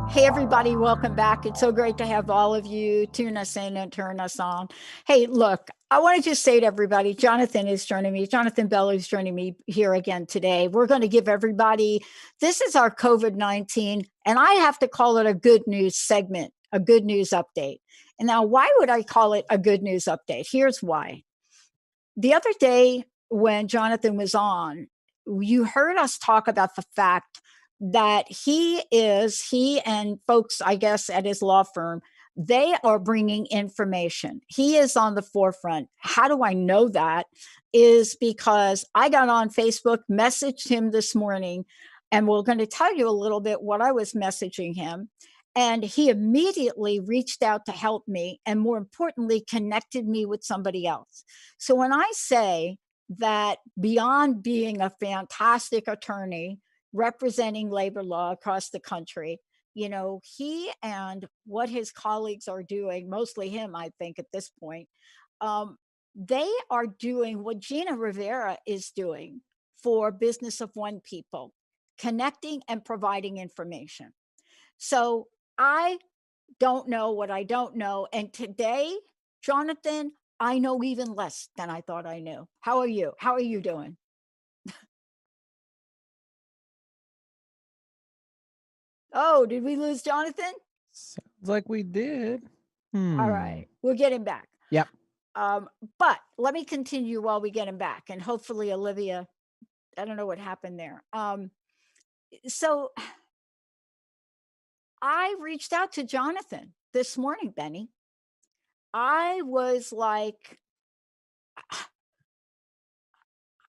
Hey, everybody, welcome back. It's so great to have all of you tune us in and turn us on. Hey, look, I want to just say to everybody, Jonathan is joining me. Jonathan Bell is joining me here again today. We're going to give everybody, this is our COVID-19, and I have to call it a good news segment, a good news update. And now, why would I call it a good news update? Here's why. The other day when Jonathan was on, you heard us talk about the fact that he and folks, I guess, at his law firm, they are bringing information. He is on the forefront. How do I know that? Is because I got on Facebook, messaged him this morning, and we're going to tell you a little bit what I was messaging him. And he immediately reached out to help me, and more importantly, connected me with somebody else. So when I say that beyond being a fantastic attorney, representing labor law across the country, you know, he and what his colleagues are doing, mostly him, I think, at this point, they are doing what Gina Rivera is doing for Business of One people, connecting and providing information. So I don't know what I don't know. And today, Jonathan, I know even less than I thought I knew. How are you? How are you doing? Oh, did we lose Jonathan? Sounds like we did. All right, we'll get him back. Yep. But let me continue while we get him back, and hopefully Olivia, I don't know what happened there. So I reached out to Jonathan this morning, Benny. I was like,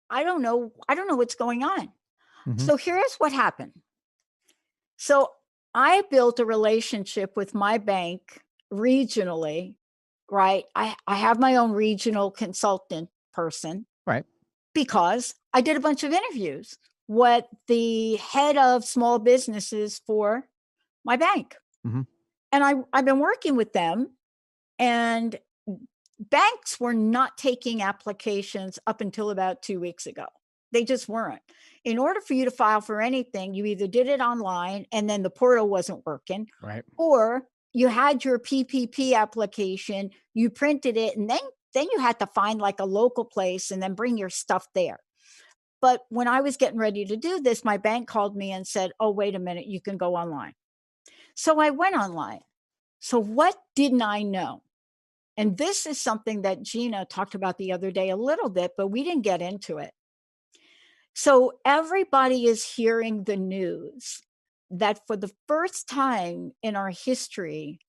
I don't know what's going on. So here's what happened. So I built a relationship with my bank regionally, right? I have my own regional consultant person. Right. Because I did a bunch of interviews with the head of small businesses for my bank. And I've been working with them, and banks were not taking applications up until about 2 weeks ago. They just weren't. In order for you to file for anything, you either did it online and then the portal wasn't working, right, or you had your PPP application, you printed it, and then you had to find like a local place and then bring your stuff there. But when I was getting ready to do this, my bank called me and said, oh, wait a minute, you can go online. So I went online. So what didn't I know? And this is something that Gina talked about the other day a little bit, but we didn't get into it. So everybody is hearing the news that for the first time in our history,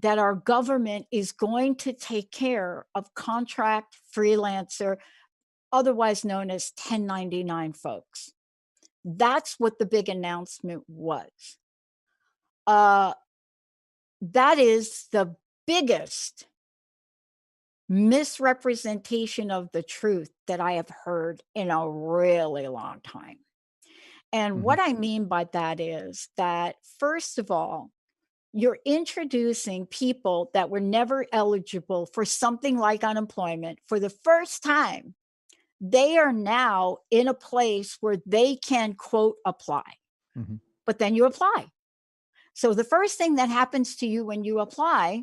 that our government is going to take care of contract freelancer, otherwise known as 1099 folks. That's what the big announcement was. That is the biggest misrepresentation of the truth that I have heard in a really long time. And what I mean by that is that, first of all, you're introducing people that were never eligible for something like unemployment for the first time. They are now in a place where they can, quote, apply. But then you apply. So the first thing that happens to you when you apply,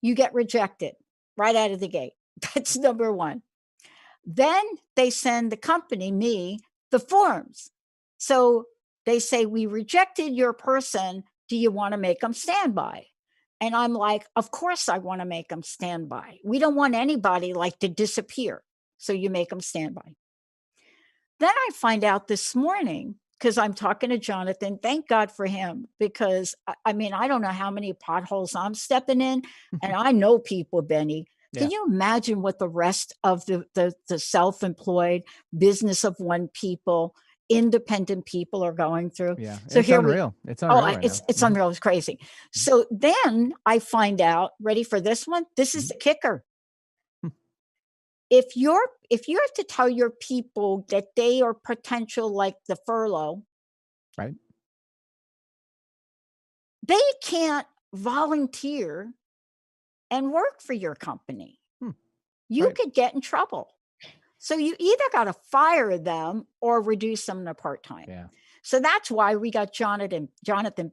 you get rejected right out of the gate. That's number one. Then they send the company, me, the forms. So they say, we rejected your person. Do you want to make them standby? And I'm like, of course I want to make them standby. We don't want anybody like to disappear. So you make them standby. Then I find out this morning, because I'm talking to Jonathan, thank God for him, because I mean, I don't know how many potholes I'm stepping in, and I know people, Benny. Can you imagine what the rest of the self-employed Business of One people, independent people are going through? Yeah, so it's here unreal. It's unreal. Right it's unreal. It's crazy. So then I find out, ready for this one? This is the kicker. If you have to tell your people that they are potential, like the furlough, right, they can't volunteer and work for your company. You could get in trouble. So you either got to fire them or reduce them to part-time. Yeah. So that's why we got Jonathan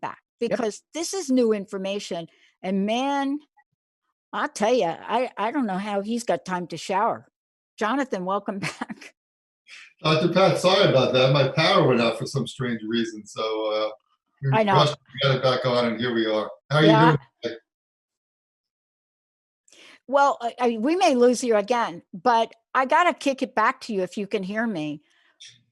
back, because this is new information. And man, I'll tell you, I don't know how he's got time to shower. Jonathan, welcome back. Dr. Pat, sorry about that. My power went out for some strange reason. So we I know. rushed, we got it back on, and here we are. How are you doing today? Well, we may lose you again, but I got to kick it back to you if you can hear me.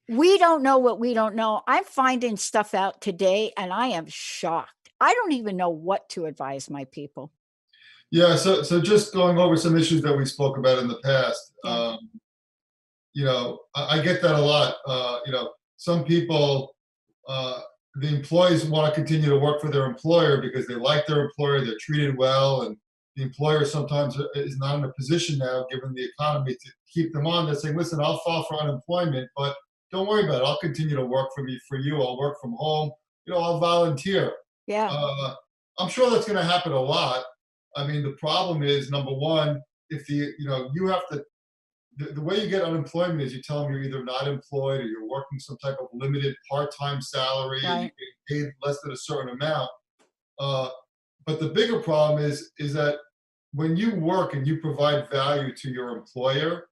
We don't know what we don't know. I'm finding stuff out today, and I am shocked. I don't even know what to advise my people. Yeah, so just going over some issues that we spoke about in the past. Yeah. I get that a lot. Some people, the employees want to continue to work for their employer because they like their employer, they're treated well, and the employer sometimes is not in a position now, given the economy, to keep them on. They're saying, listen, I'll file for unemployment, but don't worry about it. I'll continue to work for you. I'll work from home. I'll volunteer. Yeah. I'm sure that's going to happen a lot. I mean, the problem is, number one, if you have to, the way you get unemployment is you tell them you're either not employed or you're working some type of limited part-time salary, and you get paid less than a certain amount. But the bigger problem is that when you work and you provide value to your employer,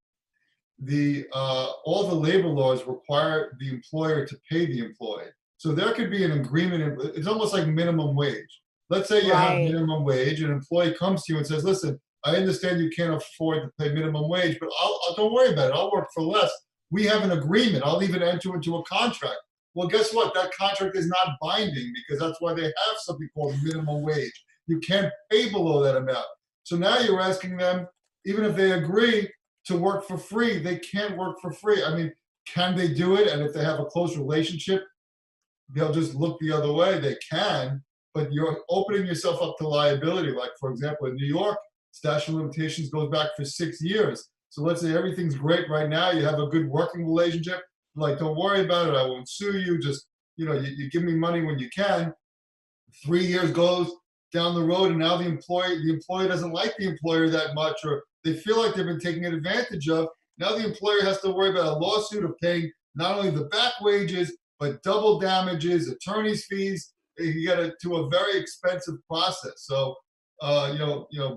all the labor laws require the employer to pay the employee. So there could be an agreement. It's almost like minimum wage. Let's say you have minimum wage, and an employee comes to you and says, listen, I understand you can't afford to pay minimum wage, but don't worry about it. I'll work for less. We have an agreement. I'll even enter into a contract. Well, guess what? That contract is not binding, because that's why they have something called minimum wage. You can't pay below that amount. So now you're asking them, even if they agree to work for free, they can't work for free. I mean, can they do it? And if they have a close relationship, they'll just look the other way. They can, but you're opening yourself up to liability. Like, for example, in New York, statute of limitations goes back for 6 years. So let's say everything's great right now. You have a good working relationship. Like, don't worry about it. I won't sue you. Just, you give me money when you can. 3 years goes down the road, and now the employee doesn't like the employer that much, or they feel like they've been taken advantage of. Now the employer has to worry about a lawsuit of paying not only the back wages, but double damages, attorney's fees. You get to a very expensive process. So,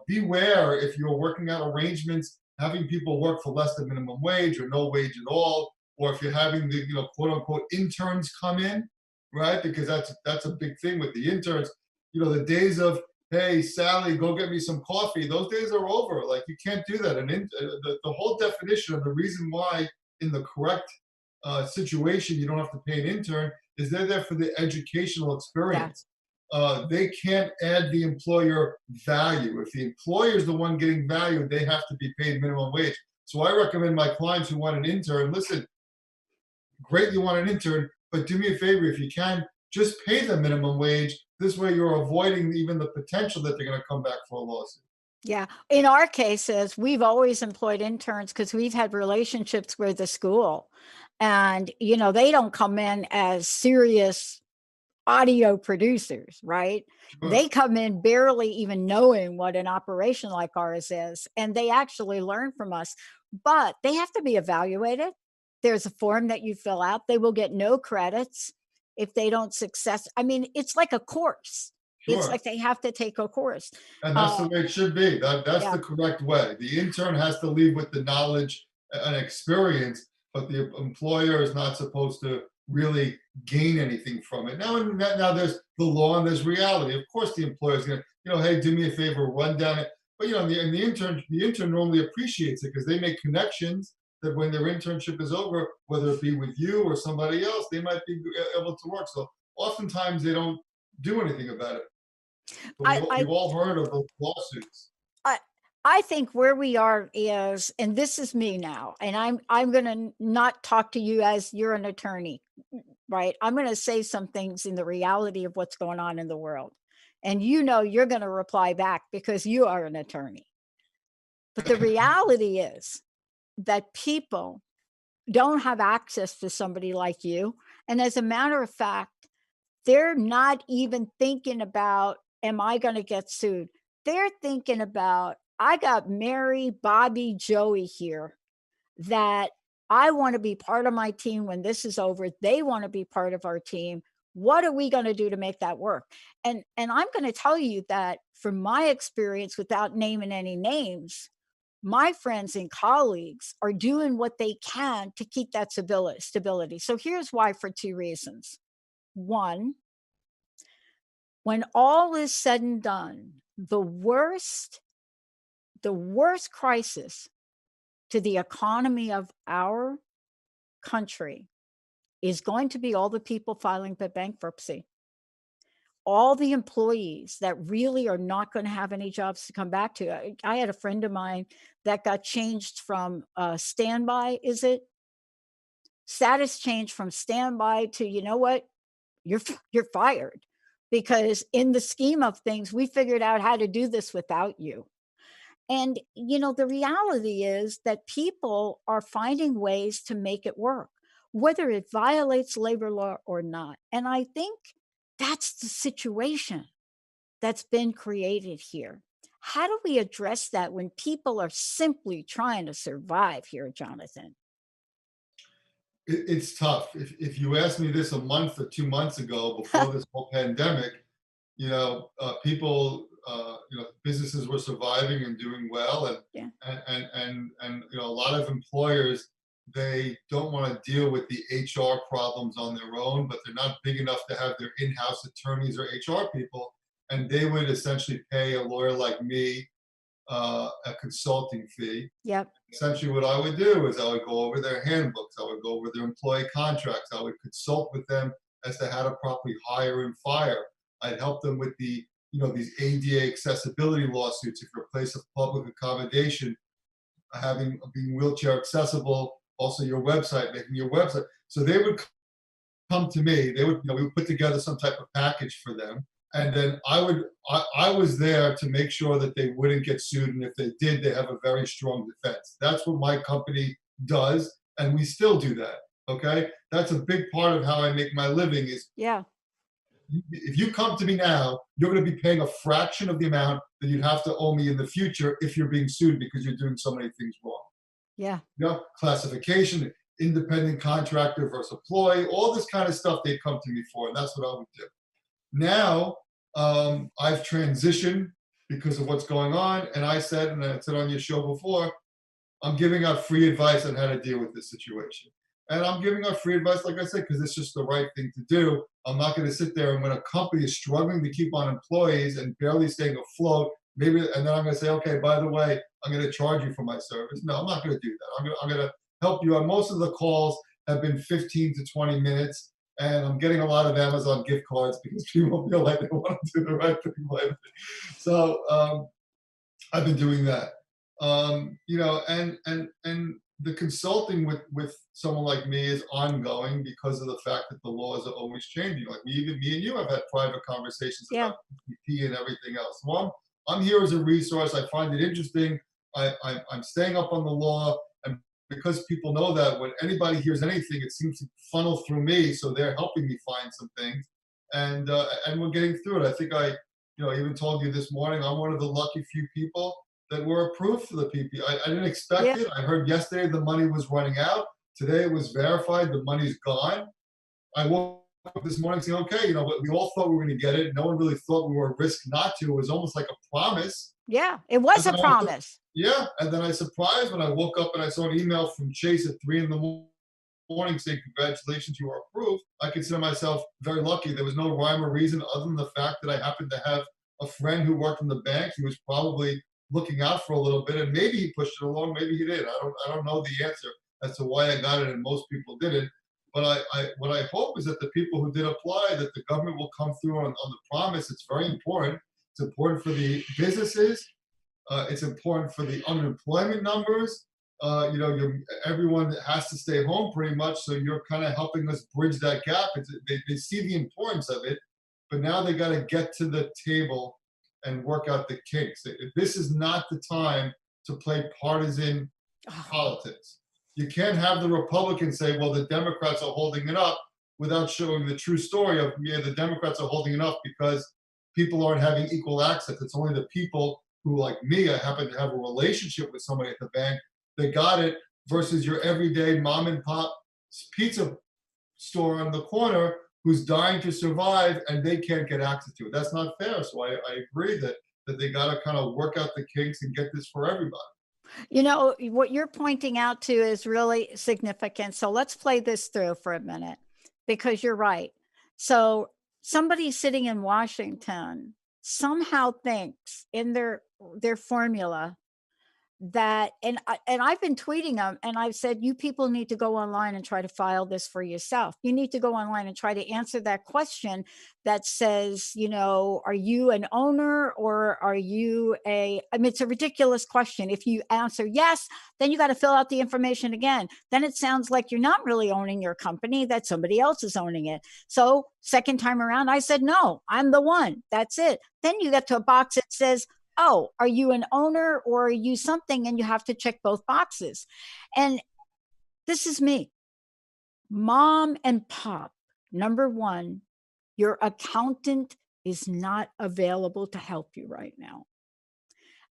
beware if you're working out arrangements, having people work for less than minimum wage or no wage at all, or if you're having the, quote unquote interns come in, right? Because that's a big thing with the interns. The days of, hey, Sally, go get me some coffee, those days are over. Like, you can't do that. And the whole definition of the reason why in the correct situation you don't have to pay an intern is they're there for the educational experience. Yeah. They can't add the employer value. If the employer is the one getting value, they have to be paid minimum wage. So I recommend my clients who want an intern, listen, great you want an intern, but do me a favor, if you can, just pay them minimum wage. This way you're avoiding even the potential that they're going to come back for a lawsuit. Yeah. In our cases, we've always employed interns because we've had relationships with the school. And, they don't come in as serious audio producers, right? Sure. They come in barely even knowing what an operation like ours is. And they actually learn from us. But they have to be evaluated. There's a form that you fill out. They will get no credits if they don't success. I mean, it's like a course. Sure. It's like they have to take a course. And that's the way it should be. That's the correct way. The intern has to leave with the knowledge and experience, but the employer is not supposed to really gain anything from it. Now there's the law and there's reality. Of course, the employer is going to, hey, do me a favor, run down it. But, the intern normally appreciates it because they make connections that when their internship is over, whether it be with you or somebody else, they might be able to work. So oftentimes they don't do anything about it. We've all heard of those lawsuits. I think where we are is, and this is me now, and I'm going to not talk to you as you're an attorney, right? I'm going to say some things in the reality of what's going on in the world. And you're going to reply back because you are an attorney. But the reality is that people don't have access to somebody like you. And as a matter of fact, they're not even thinking about, am I going to get sued? They're thinking about, I got Mary, Bobby, Joey here that I want to be part of my team when this is over. They want to be part of our team. What are we going to do to make that work? And I'm going to tell you that from my experience, without naming any names, my friends and colleagues are doing what they can to keep that stability. So here's why, for two reasons. One, when all is said and done, the worst crisis to the economy of our country is going to be all the people filing for bankruptcy. All the employees that really are not going to have any jobs to come back to. I had a friend of mine that got changed from standby, status change from standby to, you know what, you're fired, because in the scheme of things, we figured out how to do this without you. And, the reality is that people are finding ways to make it work, whether it violates labor law or not. And I think that's the situation that's been created here. How do we address that when people are simply trying to survive here, Jonathan? It's tough. If you asked me this a month or 2 months ago, before this whole pandemic, people, businesses were surviving and doing well, and a lot of employers, they don't want to deal with the HR problems on their own, but they're not big enough to have their in-house attorneys or HR people, and they would essentially pay a lawyer like me a consulting fee. Yep. Essentially, what I would do is I would go over their handbooks, I would go over their employee contracts, I would consult with them as to how to properly hire and fire. I'd help them with these ADA accessibility lawsuits. If you're a place of public accommodation, being wheelchair accessible, also your website, making your website. So they would come to me. We would put together some type of package for them, and then I was there to make sure that they wouldn't get sued, and if they did, they have a very strong defense. That's what my company does, and we still do that. Okay, that's a big part of how I make my living. If you come to me now, you're going to be paying a fraction of the amount that you'd have to owe me in the future if you're being sued because you're doing so many things wrong. Yeah. Classification, independent contractor versus employee, all this kind of stuff they'd come to me for, and that's what I would do. Now, I've transitioned because of what's going on, and I said on your show before, I'm giving out free advice on how to deal with this situation. And I'm giving out free advice, like I said, because it's just the right thing to do. I'm not going to sit there and when a company is struggling to keep on employees and barely staying afloat, and then I'm going to say, okay, by the way, I'm going to charge you for my service. No, I'm not going to do that. I'm going to help you out. Most of the calls have been 15 to 20 minutes, and I'm getting a lot of Amazon gift cards because people feel like they want to do the right thing. So I've been doing that. And the consulting with someone like me is ongoing because of the fact that the laws are always changing. Like me and you have had private conversations about PPP and everything else. So I'm here as a resource. I find it interesting. I'm staying up on the law, and because people know that when anybody hears anything, it seems to funnel through me. So they're helping me find some things, and we're getting through it. I think I even told you this morning, I'm one of the lucky few people that were approved for the PP. I didn't expect it. I heard yesterday the money was running out. Today it was verified. The money's gone. I woke up this morning saying, okay, but we all thought we were going to get it. No one really thought we were at risk not to. It was almost like a promise. Yeah, it was a promise. And then I was surprised when I woke up and I saw an email from Chase at 3 a.m. saying, congratulations, you are approved. I consider myself very lucky. There was no rhyme or reason other than the fact that I happened to have a friend who worked in the bank. He was probably looking out for a little bit, and maybe he pushed it along, maybe he did. I don't know the answer as to why I got it and most people didn't. But what I hope is that the people who did apply, that the government will come through on the promise. It's very important. It's important for the businesses. It's important for the unemployment numbers. Everyone has to stay home pretty much, so you're kind of helping us bridge that gap. They see the importance of it, but now they got to get to the table and work out the kinks. This is not the time to play partisan politics. You can't have the Republicans say, well, the Democrats are holding it up without showing the true story of, the Democrats are holding it up because people aren't having equal access. It's only the people who, like me, I happen to have a relationship with somebody at the bank. They got it. versus your everyday mom and pop pizza store on the corner who's dying to survive and they can't get access to it. That's not fair. So I agree that they got to kind of work out the kinks and get this for everybody. You know, what you're pointing out to is really significant. So let's play this through for a minute, because you're right. So somebody sitting in Washington somehow thinks in their formula that, and I've been tweeting them, and I've said, you people need to go online and try to file this for yourself. You need to go online and try to answer that question that says, you know, are you an owner or are you I mean, it's a ridiculous question. If you answer yes, then you got to fill out the information again. Then it sounds like you're not really owning your company, that somebody else is owning it. So second time around, I said, no, I'm the one. That's it. Then you get to a box that says, oh, are you an owner or are you something? And you have to check both boxes. And this is me. Mom and pop, number one, your accountant is not available to help you right now.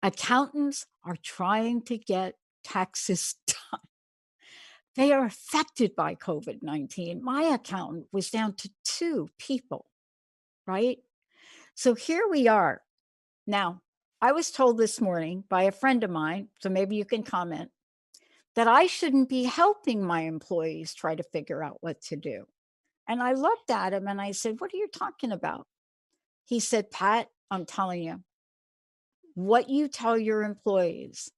Accountants are trying to get taxes done. They are affected by COVID-19. My accountant was down to 2 people, right? So here we are. Now, I was told this morning by a friend of mine, so maybe you can comment, that I shouldn't be helping my employees try to figure out what to do. And I looked at him and I said, what are you talking about? He said, Pat, I'm telling you, what you tell your employees,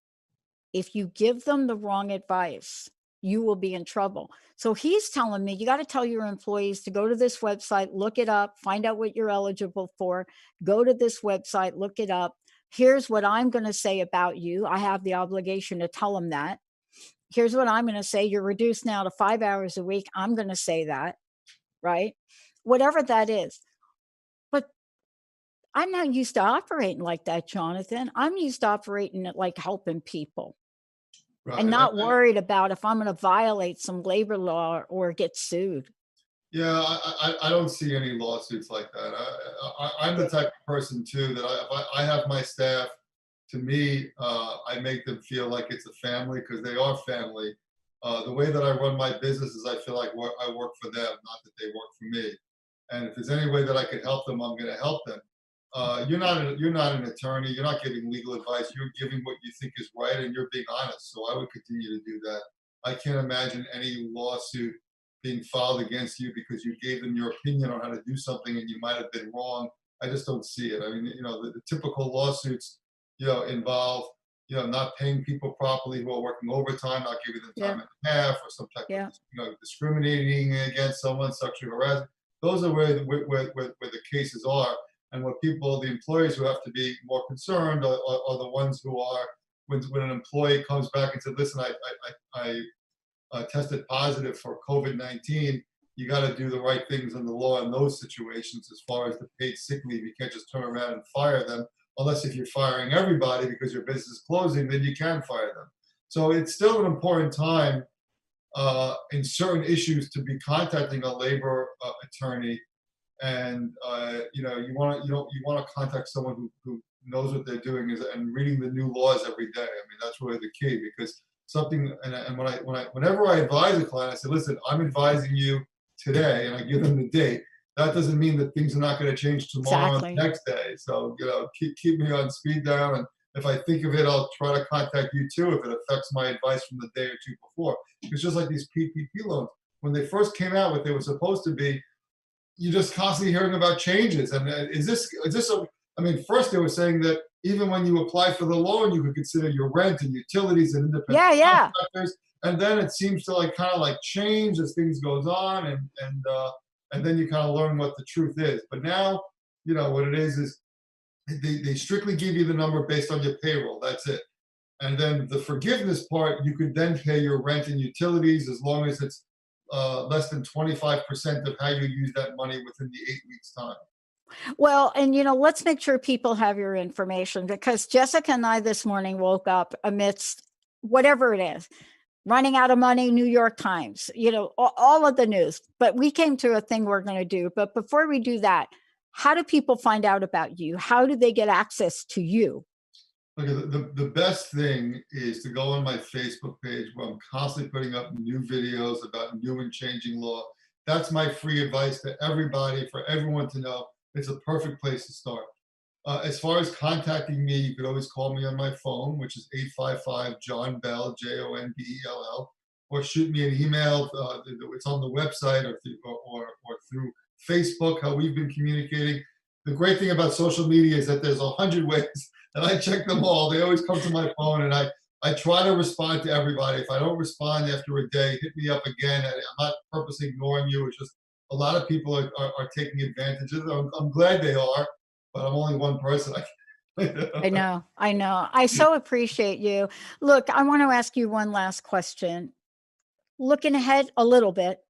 if you give them the wrong advice, you will be in trouble. So he's telling me, you got to tell your employees to go to this website, look it up, find out what you're eligible for, go to this website, look it up. Here's what I'm going to say about you. I have the obligation to tell them that. Here's what I'm going to say. You're reduced now to 5 hours a week. I'm going to say that, right? Whatever that is. But I'm not used to operating like that, Jonathan. I'm used to operating like helping people. Right. And not worried about if I'm going to violate some labor law or get sued. Yeah, I don't see any lawsuits like that. I'm the type of person too that I have my staff. To me, I make them feel like it's a family because they are family. The way that I run my business is I feel like I work for them, not that they work for me. And if there's any way that I can help them, I'm going to help them. You're not an attorney. You're not giving legal advice. You're giving what you think is right, and you're being honest. So I would continue to do that. I can't imagine any lawsuit being filed against you because you gave them your opinion on how to do something and you might have been wrong. I just don't see it. I mean, the typical lawsuits, involve, not paying people properly who are working overtime, not giving them time and a half, or some type of, discriminating against someone, sexually harassing. Those are where the cases are. And what the employees who have to be more concerned are the ones who are, when an employee comes back and said, listen, I tested positive for COVID-19, you got to do the right things in the law in those situations as far as the paid sick leave. You can't just turn around and fire them, unless if you're firing everybody because your business is closing, then you can fire them. So it's still an important time in certain issues to be contacting a labor attorney. And you want to contact someone who knows what they're doing and reading the new laws every day. I mean, that's really the key, because whenever I advise a client, I say, listen, I'm advising you today, and I give them the date. That doesn't mean that things are not going to change tomorrow and the next day. So keep me on speed dial, and if I think of it, I'll try to contact you too if it affects my advice from the day or two before. It's just like these PPP loans. When they first came out, what they were supposed to be, you're just constantly hearing about changes. And first they were saying that even when you apply for the loan, you could consider your rent and utilities and independent contractors. And then it seems to kind of change as things goes on, and then you kind of learn what the truth is. But now, what it is they strictly give you the number based on your payroll. That's it. And then the forgiveness part, you could then pay your rent and utilities as long as it's less than 25% of how you use that money within the 8 weeks time. Well, and let's make sure people have your information, because Jessica and I this morning woke up amidst whatever it is, running out of money, New York Times, all of the news. But we came to a thing we're going to do. But before we do that, how do people find out about you? How do they get access to you? Okay, the best thing is to go on my Facebook page where I'm constantly putting up new videos about new and changing law. That's my free advice to everybody, for everyone to know. It's a perfect place to start. As far as contacting me, you could always call me on my phone, which is 855 John Bell, JONBELL, or shoot me an email. It's on the website, or through Facebook, how we've been communicating. The great thing about social media is that there's 100 ways, and I check them all. They always come to my phone, and I try to respond to everybody. If I don't respond after a day, hit me up again. I'm not purposely ignoring you. It's just a lot of people are taking advantage of it. I'm glad they are, but I'm only one person. I know. I so appreciate you. Look, I want to ask you one last question. Looking ahead a little bit,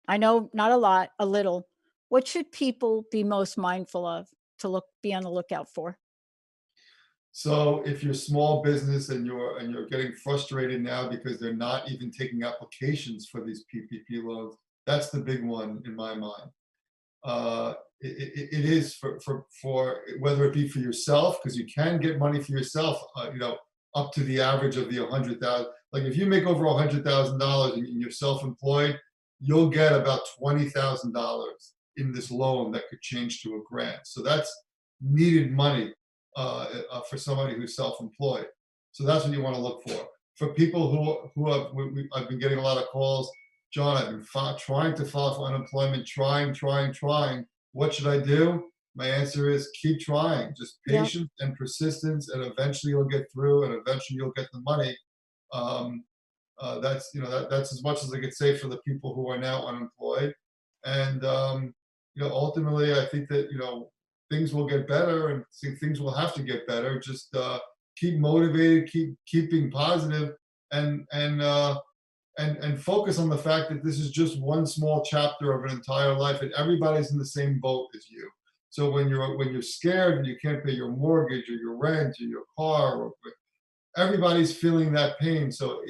I know not a lot, a little. What should people be most mindful of to be on the lookout for? So if you're small business and you're getting frustrated now because they're not even taking applications for these PPP loans, that's the big one in my mind. It is for whether it be for yourself, because you can get money for yourself, up to the average of the 100,000. Like if you make over $100,000 and you're self-employed, you'll get about $20,000 in this loan that could change to a grant. So that's needed money for somebody who's self-employed. So that's what you want to look for. For people who have, I've been getting a lot of calls. John, I've been trying to file for unemployment, trying. What should I do? My answer is keep trying. Just patience and persistence, and eventually you'll get through, and eventually you'll get the money. That's as much as I could say for the people who are now unemployed. And ultimately, I think that things will get better, and things will have to get better. Just keep motivated, keep being positive, and focus on the fact that this is just one small chapter of an entire life, and everybody's in the same boat as you. So when you're scared and you can't pay your mortgage or your rent or your car, everybody's feeling that pain. So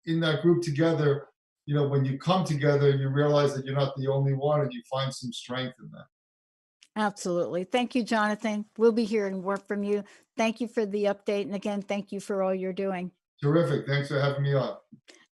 in that group together, when you come together, you realize that you're not the only one, and you find some strength in that. Absolutely. Thank you, Jonathan. We'll be hearing more from you. Thank you for the update. And again, thank you for all you're doing. Terrific. Thanks for having me on.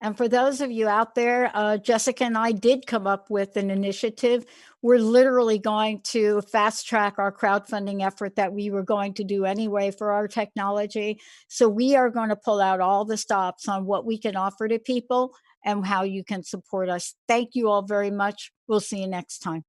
And for those of you out there, Jessica and I did come up with an initiative. We're literally going to fast track our crowdfunding effort that we were going to do anyway for our technology. So we are going to pull out all the stops on what we can offer to people and how you can support us. Thank you all very much. We'll see you next time.